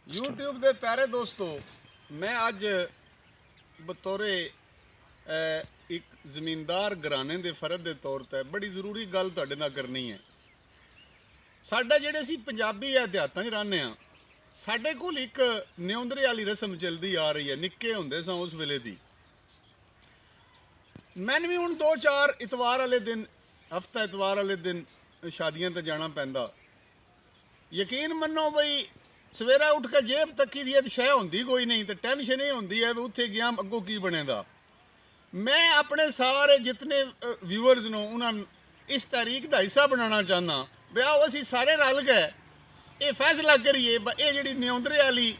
YouTube ਦੇ ਪਿਆਰੇ ਦੋਸਤੋ, मैं ਅੱਜ ਬਤੌਰੇ ਇੱਕ ਜ਼ਮੀਂਦਾਰ ਘਰਾਣੇ ਦੇ ਫਰਦ ਦੇ ਤੌਰ ਤੇ ਬੜੀ ਜ਼ਰੂਰੀ ਗੱਲ ਤੁਹਾਡੇ ਨਾਲ ਕਰਨੀ ਹੈ। ਸਾਡਾ ਜਿਹੜੇ ਅਸੀਂ ਪੰਜਾਬੀ ਆ ਦਿਹਾਤਾਂ 'ਚ ਰਹਿੰਦੇ ਆ, ਸਾਡੇ ਕੋਲ ਇੱਕ ਨਿਉਂਦਰੇ ਵਾਲੀ ਰਸਮ ਚੱਲਦੀ ਆ ਰਹੀ ਹੈ। ਨਿੱਕੇ ਹੁੰਦੇ ਸਾਂ ਉਸ ਵੇਲੇ ਦੀ। ਮੈਨੂੰ ਵੀ ਹੁਣ 2-4 ਇਤਵਾਰ ਵਾਲੇ ਦਿਨ, ਹਫਤਾ ਇਤਵਾਰ ਵਾਲੇ ਦਿਨ ਸ਼ਾਦੀਆਂ ਤੇ ਜਾਣਾ ਪੈਂਦਾ। ਯਕੀਨ ਮੰਨੋ ਬਈ ਸਵੇਰਾ ਉੱਠ ਕੇ ਜੇਬ ਤੱਕੀ ਦੀ ਸ਼ੈ ਹੁੰਦੀ ਕੋਈ ਨਹੀਂ, ਤੇ ਟੈਨਸ਼ਨ ਇਹ ਹੁੰਦੀ ਹੈ ਵੀ ਉੱਥੇ ਗਿਆ ਅੱਗੋਂ ਕੀ ਬਣੇਗਾ। ਮੈਂ ਆਪਣੇ ਸਾਰੇ ਜਿਤਨੇ ਵਿਊਅਰਸ ਨੂੰ ਉਹਨਾਂ ਇਸ ਤਾਰੀਖ ਦਾ ਹਿੱਸਾ ਬਣਾਉਣਾ ਚਾਹੁੰਦਾ ਵੀ ਆਓ ਅਸੀਂ ਸਾਰੇ ਰਲ ਗਏ ਇਹ ਫੈਸਲਾ ਕਰੀਏ ਇਹ ਜਿਹੜੀ ਨਿਉਂਦਰੇ ਵਾਲੀ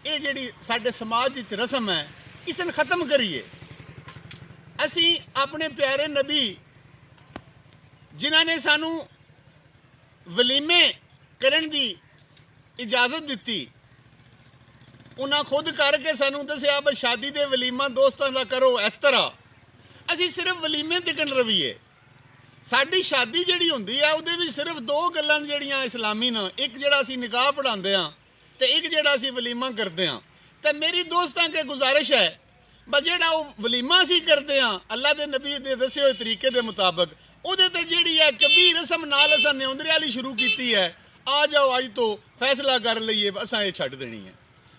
ਇਹ ਜਿਹੜੀ ਸਾਡੇ ਸਮਾਜ ਵਿੱਚ ਰਸਮ ਹੈ ਇਸ ਨੂੰ ਖਤਮ ਕਰੀਏ। ਅਸੀਂ ਆਪਣੇ ਪਿਆਰੇ ਨਬੀ ਜਿਨ੍ਹਾਂ ਨੇ ਸਾਨੂੰ ਵਲੀਮੇ ਕਰਨ ਦੀ इजाज़त दी, उन्हें खुद करके सानू दसिया भी शादी दे वलीमा दोस्तों का करो इस तरह। असी सिर्फ वलीमे तिकन रवीए। साडी शादी जिहड़ी हुंदी है उहदे विच सिर्फ 2 गल्लां जिहड़ियां इस्लामी ने, एक जिहड़ा असी निकाह पढ़ाते हैं तो एक जिहड़ा असी वलीमा करते हैं। तो मेरी दोस्तों के गुजारिश है बस जिहड़ा वलीमा असी करते हैं अल्लाह के नबी के दसे हुए तरीके के मुताबिक उहदे ते जिहड़ी है कभी रस्म नाल असां निउंदरे वाली शुरू की है। आ जाओ अज तो फैसला कर लीए असां ये छड्ड देनी है।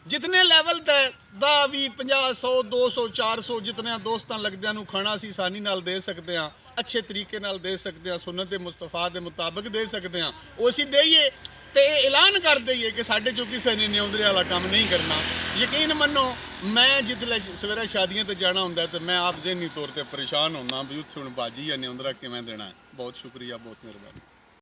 जितने लैवल तक 10, 20, 50, 100, 200, 400 जितने दोस्तों लगदियां नूं खाना असीं आसानी नाल दे सकते हैं, अच्छे तरीके नाल दे सकते हैं, सुन्नत मुस्तफा के मुताबिक दे सकते हैं, वो असीं देईए तो ऐलान कर दईए कि साडे चों किसी ने निउंदरे वाला काम नहीं करना। यकीन मनो मैं जिसले सवेरे शादियां ते जाना हुंदा तो मैं आप ज़हनी तौर पर परेशान होना भी उत्थे हुण बाजी या निउंदरा किवें देना है। बहुत शुक्रिया, बहुत मेहरबानी।